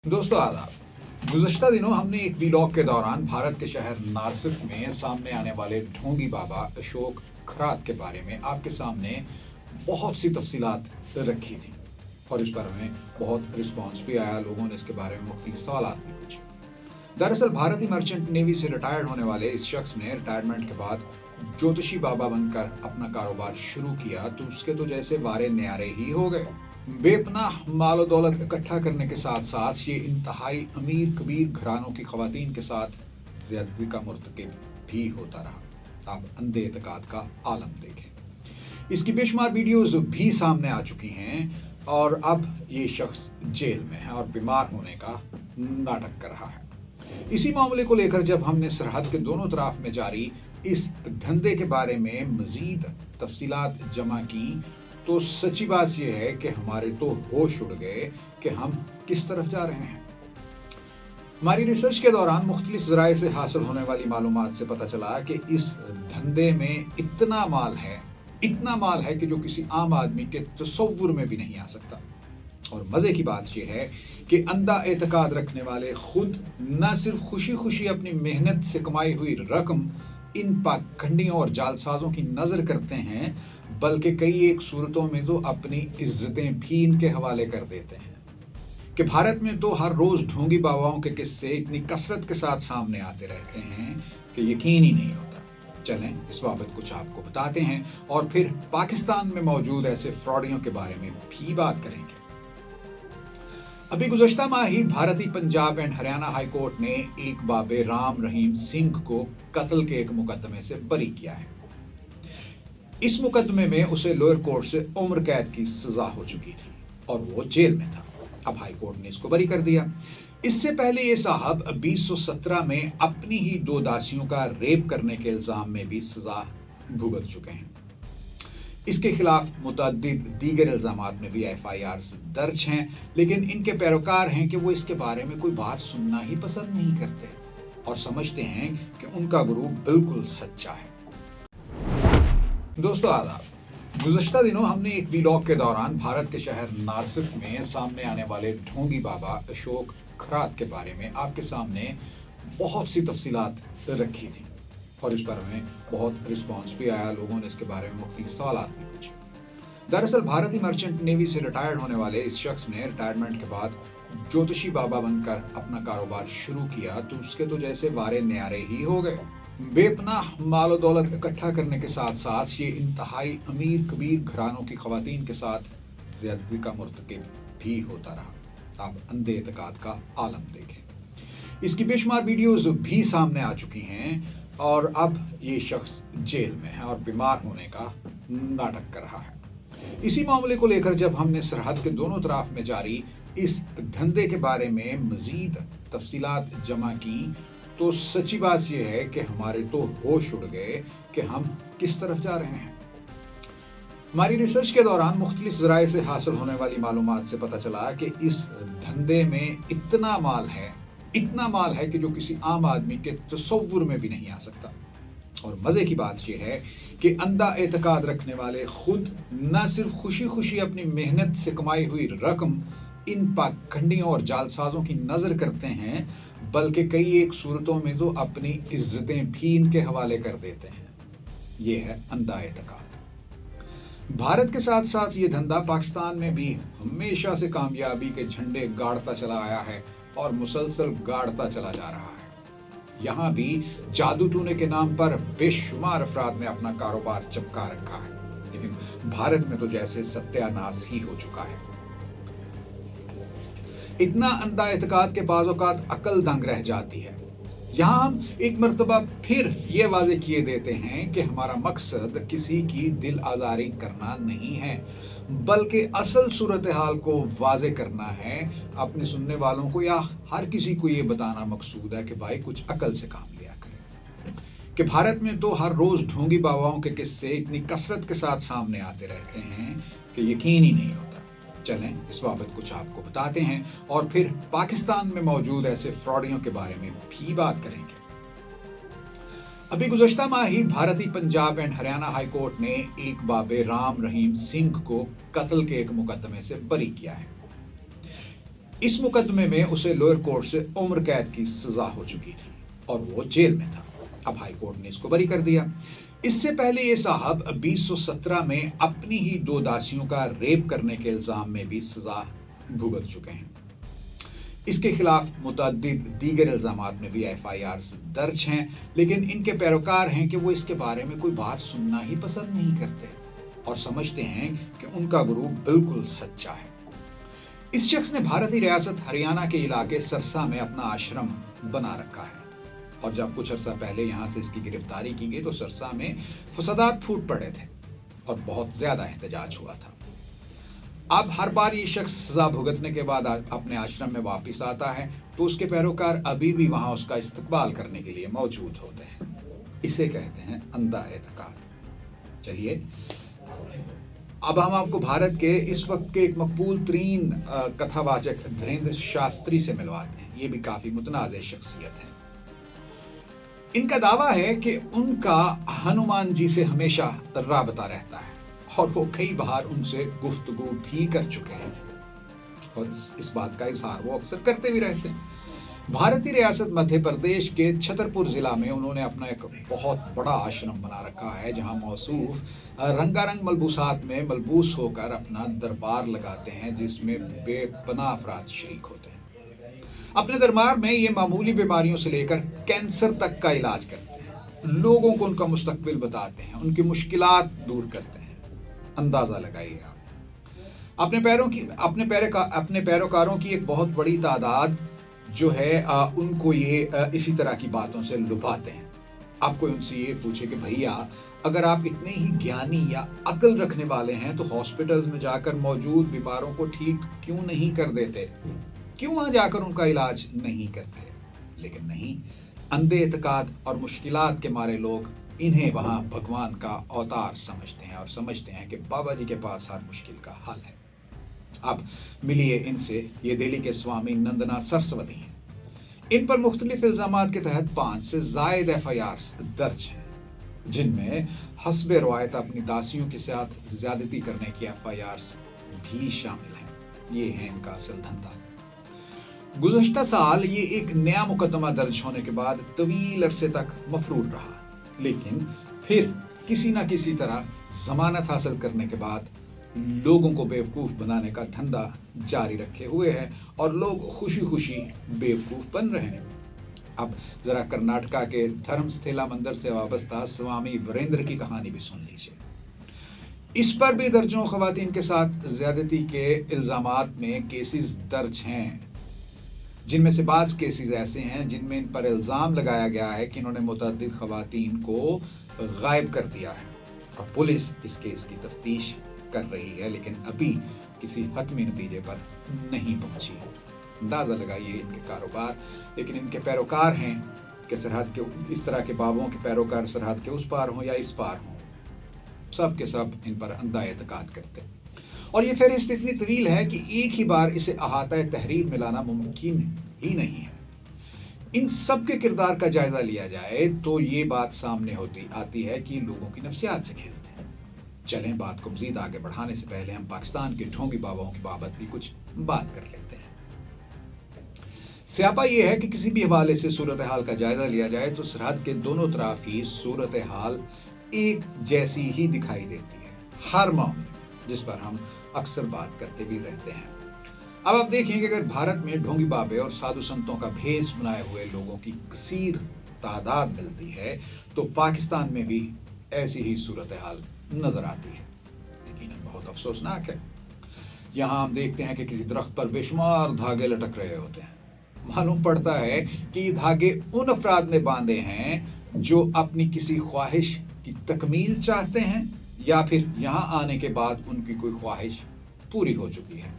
दोस्तों आदाब। गुज़श्ता दिनों हमने एक वीलॉग के दौरान भारत के शहर नासिक में सामने आने वाले ढोंगी बाबा अशोक खरात के बारे में आपके सामने बहुत सी तफसीलात रखी थी और इस पर हमें बहुत रिस्पांस भी आया। लोगों ने इसके बारे में मुख्तलिफ सवाल भी पूछे। दरअसल भारतीय मर्चेंट नेवी से रिटायर्ड होने वाले इस शख्स ने रिटायरमेंट के बाद ज्योतिषी बाबा बनकर अपना कारोबार शुरू किया तो उसके तो जैसे वारे न्यारे ही हो गए। बेपनाह मालो दौलत इकट्ठा करने के साथ साथ ये इंतहाई अमीर कबीर घरानों की खवातीन के साथ ज़्यादती का मुर्तकिब भी होता रहा। आप अंधे एतकाद का आलम देखें। इसकी बेशुमार वीडियोस भी सामने आ चुकी हैं और अब ये शख्स जेल में है और बीमार होने का नाटक कर रहा है। इसी मामले को लेकर जब हमने सरहद के दोनों तरफ में जारी इस धंधे के बारे में मजीद तफसीलात जमा की तो सच्ची बात यह है कि हमारे तो होश उड़ गए कि हम किस तरफ जा रहे हैं। हमारी रिसर्च के दौरान मुख्तलिफ ज़राए से हासिल होने वाली मालूमात से पता चला कि इस धंधे में इतना माल है कि जो किसी आम आदमी के तसव्वुर में भी नहीं आ सकता। और मज़े की बात यह है कि अंधा एतकाद रखने वाले खुद न सिर्फ खुशी खुशी अपनी मेहनत से कमाई हुई रकम इन पाखंडियों और जालसाजों की नज़र करते हैं, बल्कि कई एक सूरतों में तो अपनी इज्जतें भी इनके हवाले कर देते हैं। कि भारत में तो हर रोज़ ढोंगी बाबाओं के किस्से इतनी कसरत के साथ सामने आते रहते हैं कि यकीन ही नहीं होता। चलें इस बाबत कुछ आपको बताते हैं और फिर पाकिस्तान में मौजूद ऐसे फ्रॉडियों के बारे में भी बात करेंगे। अभी गुज़श्ता माह ही भारतीय Punjab and Haryana high court ने एक बाबे राम रहीम सिंह को कत्ल के एक मुकदमे से बरी किया है। इस मुकदमे में उसे लोअर कोर्ट से उम्र कैद की सजा हो चुकी थी और वो जेल में था। अब हाई कोर्ट ने इसको बरी कर दिया। इससे पहले ये साहब 2017 में अपनी ही दो दासियों का रेप करने के इल्जाम में भी सजा भुगत चुके हैं। इसके खिलाफ मुतअद्दिद दीगर इल्जामात में भी FIR दर्ज हैं, लेकिन इनके पैरोकार हैं कि वो इसके बारे में कोई बात सुनना ही पसंद नहीं करते और समझते हैं कि उनका गुरु बिल्कुल सच्चा है। दोस्तों आदाब। गुज़श्ता दिनों हमने एक वीलॉग के दौरान भारत के शहर नासिक में सामने आने वाले ढोंगी बाबा अशोक खरात के बारे में आपके सामने बहुत सी तफसीलात रखी थी और इस पर हमें बहुत रिस्पांस भी आया। लोगों ने इसके बारे में मुख्तलिफ सवाल भी पूछे। दरअसल भारतीय मर्चेंट नेवी से रिटायर्ड होने वाले इस शख्स ने रिटायरमेंट के बाद ज्योतिषी बाबा बनकर अपना कारोबार शुरू किया तो उसके तो जैसे वारे न्यारे ही हो गए। बेपनाह मालो दौलत इकट्ठा करने के साथ साथ ये इंतहाई अमीर कबीर घरानों की खवातीन के साथ ज़्यादती का मुर्तकिब भी होता रहा। आप अंधे एतकाद का आलम देखें। इसकी बेशुमार वीडियोस भी सामने आ चुकी हैं और अब ये शख्स जेल में है और बीमार होने का नाटक कर रहा है। इसी मामले को लेकर जब हमने सरहद के दोनों तरफ में जारी इस धंधे के बारे में मजीद तफसीलात जमा की तो सच्ची बात यह है कि हमारे तो होश उड़ गए कि हम किस तरफ जा रहे हैं। हमारी रिसर्च के दौरान मुख्तलिफ ज़राए से हासिल होने वाली मालूमात से पता चला कि इस धंधे में इतना माल है कि जो किसी आम आदमी के तसव्वुर में भी नहीं आ सकता। और मज़े की बात यह है कि अंधा एतकाद रखने वाले खुद न सिर्फ खुशी खुशी अपनी मेहनत से कमाई हुई रकम इन पाखंडियों और जालसाजों की नज़र करते हैं, बल्कि कई एक सूरतों में तो अपनी इज्जतें भी इनके हवाले कर देते हैं। ये है अंधा एतकाद। भारत के साथ साथ ये धंधा पाकिस्तान में भी हमेशा से कामयाबी के झंडे गाड़ता चला आया है और मुसलसल गाड़ता चला जा रहा है। यहाँ भी जादू टूने के नाम पर बेशुमार अफराद ने अपना कारोबार चमका रखा है, लेकिन भारत में तो जैसे सत्यानाश ही हो चुका है। इतना अंधा एतकाद के बाज़ औक़ात अकल दंग रह जाती है। यहाँ हम एक मर्तबा फिर ये वाज़े किए देते हैं कि हमारा मकसद किसी की दिल आज़ारी करना नहीं है, बल्कि असल सूरत हाल को वाज़े करना है। अपने सुनने वालों को या हर किसी को ये बताना मकसूद है कि भाई कुछ अकल से काम लिया करें। कि भारत में तो हर रोज़ ढोंगी बाबाओं के किस्से इतनी कसरत के साथ सामने आते रहते हैं कि यकीन ही नहीं होता। चलें इस बाबत कुछ आपको बताते हैं और फिर पाकिस्तान में मौजूद ऐसे फ्रॉडियों के बारे में भी बात करेंगे। अभी गुज़श्ता माह ही भारतीय Punjab and Haryana high court ने एक बाबे राम रहीम सिंह को कत्ल के एक मुकदमे से बरी किया है। इस मुकदमे में उसे लोअर कोर्ट से उम्र कैद की सजा हो चुकी थी और वो जेल में था। अब हाई कोर्ट ने इसको बरी कर दिया। इससे पहले ये साहब 2017 में अपनी ही 2 दासियों का रेप करने के इल्जाम में भी सजा भुगत चुके हैं। इसके खिलाफ मुतअद्दिद दीगर इल्जामात में भी FIR दर्ज हैं, लेकिन इनके पैरोकार हैं कि वो इसके बारे में कोई बात सुनना ही पसंद नहीं करते और समझते हैं कि उनका गुरु बिल्कुल सच्चा है। इस शख्स ने भारतीय रियासत हरियाणा के इलाके सरसा में अपना आश्रम बना रखा है और जब कुछ अर्सा पहले यहाँ से इसकी गिरफ्तारी की गई तो सरसा में फसादात फूट पड़े थे और बहुत ज्यादा एहतजाज हुआ था। अब हर बार ये शख्स सजा भुगतने के बाद अपने आश्रम में वापस आता है तो उसके पैरोकार अभी भी वहां उसका इस्तकबाल करने के लिए मौजूद होते हैं। इसे कहते हैं अंधा एतकाद। चलिए अब हम आपको भारत के इस वक्त के एक मकबूल तरीन कथावाचक धीरेन्द्र शास्त्री से मिलवाते हैं। ये भी काफी मुतनाज़ शख्सियत है। इनका दावा है कि उनका हनुमान जी से हमेशा राबता रहता है और वो कई बार उनसे गुफ्तगू भी कर चुके हैं और इस बात का इजहार वो अक्सर करते भी रहते हैं। भारतीय रियासत मध्य प्रदेश के छतरपुर जिला में उन्होंने अपना एक बहुत बड़ा आश्रम बना रखा है जहां मौसूफ रंगारंग मलबूसात में मलबूस होकर अपना दरबार लगाते हैं जिसमें बेपनाह अफराद शरीक होते हैं। अपने दरबार में ये मामूली बीमारियों से लेकर कैंसर तक का इलाज करते हैं, लोगों को उनका मुस्तकबिल बताते हैं, उनकी मुश्किलात दूर करते हैं। अंदाजा लगाइए आप। अपने पैरोकारों की एक बहुत बड़ी तादाद जो है उनको ये इसी तरह की बातों से लुभाते हैं। आप कोई उनसे ये पूछे कि भैया अगर आप इतने ही ज्ञानी या अक्ल रखने वाले हैं तो हॉस्पिटल्स में जाकर मौजूद बीमारों को ठीक क्यों नहीं कर देते, क्यों वहां जाकर उनका इलाज नहीं करते। लेकिन नहीं, अंधे एतकाद और मुश्किलात के मारे लोग इन्हें वहां भगवान का अवतार समझते हैं और समझते हैं कि बाबा जी के पास हर मुश्किल का हल है। अब मिलिए इनसे। ये दिल्ली के स्वामी नंदना सरस्वती हैं। इन पर मुख्तलिफ इल्जामात के तहत 5 से ज़ायद FIR दर्ज हैं जिनमें हस्बे रवायत अपनी दासियों के साथ ज्यादती करने की FIR भी शामिल हैं। ये है इनका असल धंधा। गुज़श्ता साल ये एक नया मुकदमा दर्ज होने के बाद तवील अरसे तक मफरूर रहा, लेकिन फिर किसी न किसी तरह जमानत हासिल करने के बाद लोगों को बेवकूफ़ बनाने का धंधा जारी रखे हुए है और लोग खुशी खुशी बेवकूफ़ बन रहे हैं। अब जरा कर्नाटका के धर्मस्थला मंदिर से वाबस्ता स्वामी वीरेंद्र की कहानी भी सुन लीजिए। इस पर भी दर्जनों खवातीन के साथ ज्यादती के इल्जामात में केसेस दर्ज हैं, जिनमें से बाज़ केसेस ऐसे हैं जिनमें इन पर इल्ज़ाम लगाया गया है कि इन्होंने मुतअद्दिद खवातीन को गायब कर दिया है और पुलिस इस केस की तफ्तीश कर रही है, लेकिन अभी किसी हतमी नतीजे पर नहीं पहुंची। अंदाज़ा लगाइए इनके कारोबार। लेकिन इनके पैरोकार हैं कि सरहद के इस तरह के बाबों के पैरोकार सरहद के उस पार हों या इस पार हों, सब के सब इन पर अंधा एतकाद करते हैं। और ये फहरिस्त इतनी तवील है कि एक ही बार इसे अहाता तहरीर में लाना मुमकिन ही नहीं है। इन सब के किरदार का जायजा लिया जाए तो ये बात सामने आती है कि लोगों की नफ्सियात से खेलते हैं। चलें बात को मजीद आगे बढ़ाने से पहले हम पाकिस्तान के ढोंगी बाबाओं की बाबत भी कुछ बात कर लेते हैं। स्यापा ये है कि किसी भी हवाले से सूरत हाल का जायजा लिया जाए तो सरहद के दोनों तरफ ही सूरत हाल एक जैसी ही दिखाई देती है हर मामले, जिस पर हम अक्सर बात करते भी रहते हैं। अब आप देखें कि अगर भारत में ढोंगी बाबे और साधु संतों का भेष बनाए हुए लोगों की कसीर तादाद मिलती है तो पाकिस्तान में भी ऐसी ही सूरत हाल नजर आती है। यकीनन बहुत अफसोसनाक है। यहाँ हम देखते हैं कि किसी दरख्त पर बेशुमार धागे लटक रहे होते हैं। मालूम पड़ता है कि ये धागे उन अफराद ने बांधे हैं जो अपनी किसी ख्वाहिश की तकमील चाहते हैं या फिर यहाँ आने के बाद उनकी कोई ख्वाहिश पूरी हो चुकी है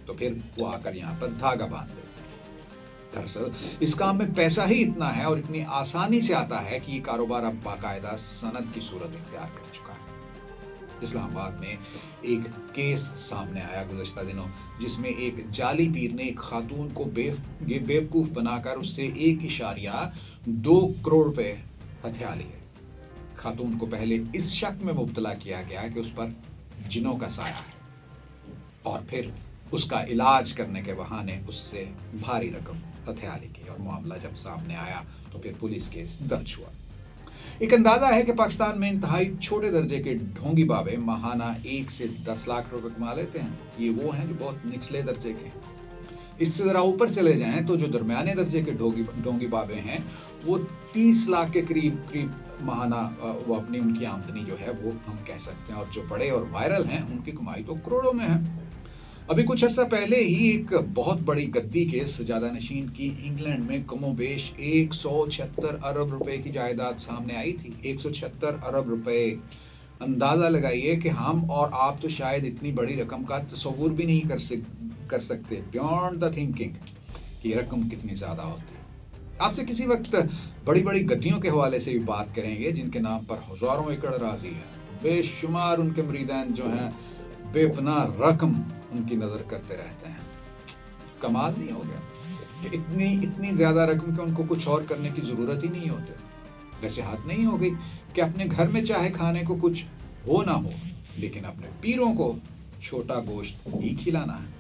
तो फिर वो आकर यहाँ पर धागा बांध देते हैं। दरअसल इस काम में पैसा ही इतना है और इतनी आसानी से आता है कि ये कारोबार अब बाकायदा सनद की सूरत इख्तियार कर चुका है। इस्लामाबाद में एक केस सामने आया गुज़श्ता दिनों जिसमें एक जाली पीर ने एक खातून को बेवकूफ़ बनाकर उससे 1.2 करोड़ रुपए हथिया लिए। खातून को पहले इस शक में मुब्तला किया गया कि उस पर जिनों का साया है और फिर اس کا علاج کرنے کے بہانے اس سے بھاری رقم ہتھیالی کی اور معاملہ جب سامنے آیا تو پھر پولیس کیس درج ہوا۔ ایک اندازہ ہے کہ پاکستان میں انتہائی چھوٹے درجے کے ڈھونگی بابے ماہانہ 1 سے 10 لاکھ روپے کما لیتے ہیں۔ یہ وہ ہیں جو بہت نچلے درجے کے ہیں۔ اس سے ذرا اوپر چلے جائیں تو جو درمیانے درجے کے ڈھونگی بابے ہیں وہ 30 لاکھ کے قریب ماہانہ وہ اپنی ان کی آمدنی جو ہے وہ ہم کہہ سکتے ہیں، اور جو بڑے اور وائرل ہیں ان کی کمائی تو کروڑوں میں ہے۔ ابھی کچھ عرصہ پہلے ہی ایک بہت بڑی گدی کے سجادہ نشین کی انگلینڈ میں کم و بیش 176 ارب روپے کی جائیداد سامنے آئی تھی۔ 176 ارب روپے، اندازہ لگائیے کہ ہم اور آپ تو شاید اتنی بڑی رقم کا تصور بھی نہیں کر سکتے، بیونڈ دا تھنکنگ، یہ رقم کتنی زیادہ ہوتی ہے۔ آپ سے کسی وقت بڑی بڑی گدیوں کے حوالے سے بھی بات کریں گے جن کے نام پر ہزاروں ایکڑ اراضی ہے، بے شمار ان کے مریدان جو ہیں بے پناہ رقم ان کی نظر کرتے رہتے ہیں۔ کمال نہیں ہو گیا کہ اتنی زیادہ رقم کہ ان کو کچھ اور کرنے کی ضرورت ہی نہیں ہوتی؟ ویسے حد نہیں ہو گئی کہ اپنے گھر میں چاہے کھانے کو کچھ ہو نہ ہو لیکن اپنے پیروں کو چھوٹا گوشت ہی کھلانا ہے؟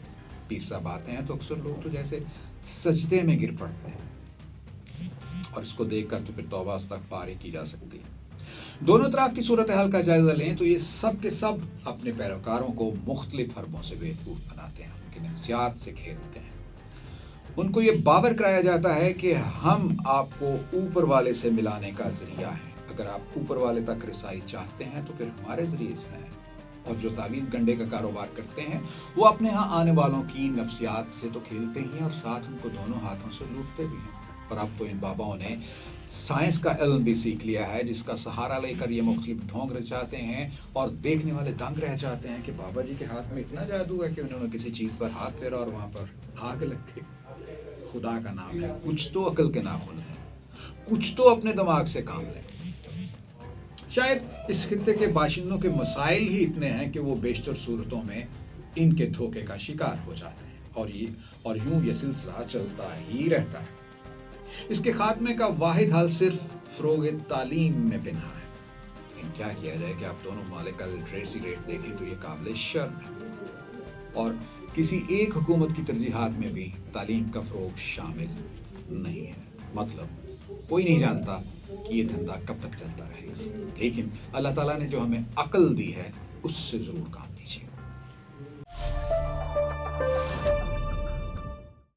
پیر صاحب آتے ہیں تو اکثر لوگ تو جیسے سجدے میں گر پڑتے ہیں، اور اس کو دیکھ کر تو پھر توبہ استغفار ہی کی جا سکتی ہے۔ دونوں طرف کی صورتحال کا جائزہ لیں تو یہ سب کے سب اپنے پیروکاروں کو مختلف حربوں سے بیوقوف بناتے ہیں، ان کی نفسیات سے کھیلتے ہیں۔ ان کو یہ باور کرایا جاتا ہے کہ ہم آپ کو اوپر والے سے ملانے کا ذریعہ ہیں، اگر آپ اوپر والے تک رسائی چاہتے ہیں تو پھر ہمارے ذریعے سے ہیں۔ اور جو تعویذ گنڈے کا کاروبار کرتے ہیں وہ اپنے ہاں آنے والوں کی نفسیات سے تو کھیلتے ہی ہیں اور ساتھ ان کو دونوں ہاتھوں سے لوٹتے بھی ہیں۔ اور اب تو ان باباؤں نے سائنس کا علم بھی سیکھ لیا ہے جس کا سہارا لے کر یہ مختلف ڈھونگ رچاتے ہیں، اور دیکھنے والے دنگ رہ جاتے ہیں کہ بابا جی کے ہاتھ میں اتنا جادو ہے کہ انہوں نے کسی چیز پر ہاتھ پھیرا اور وہاں پر آگ لگ گئی۔ خدا کا نام ہے، کچھ تو عقل کے ناخن ہیں، کچھ تو اپنے دماغ سے کام لیں۔ شاید اس خطے کے باشندوں کے مسائل ہی اتنے ہیں کہ وہ بیشتر صورتوں میں ان کے دھوکے کا شکار ہو جاتے ہیں، اور یوں یہ سلسلہ چلتا ہی رہتا ہے۔ اس کے خاتمے کا واحد حل صرف فروغ تعلیم میں پنہا ہے، لیکن کیا کیا جائے کہ آپ دونوں ممالک کا لٹریسی ریٹ دیکھیں تو یہ قابل شرم ہے، اور کسی ایک حکومت کی ترجیحات میں بھی تعلیم کا فروغ شامل نہیں ہے۔ مطلب کوئی نہیں جانتا کہ یہ دھندا کب تک چلتا رہے گا، لیکن اللہ تعالیٰ نے جو ہمیں عقل دی ہے اس سے ضرور کام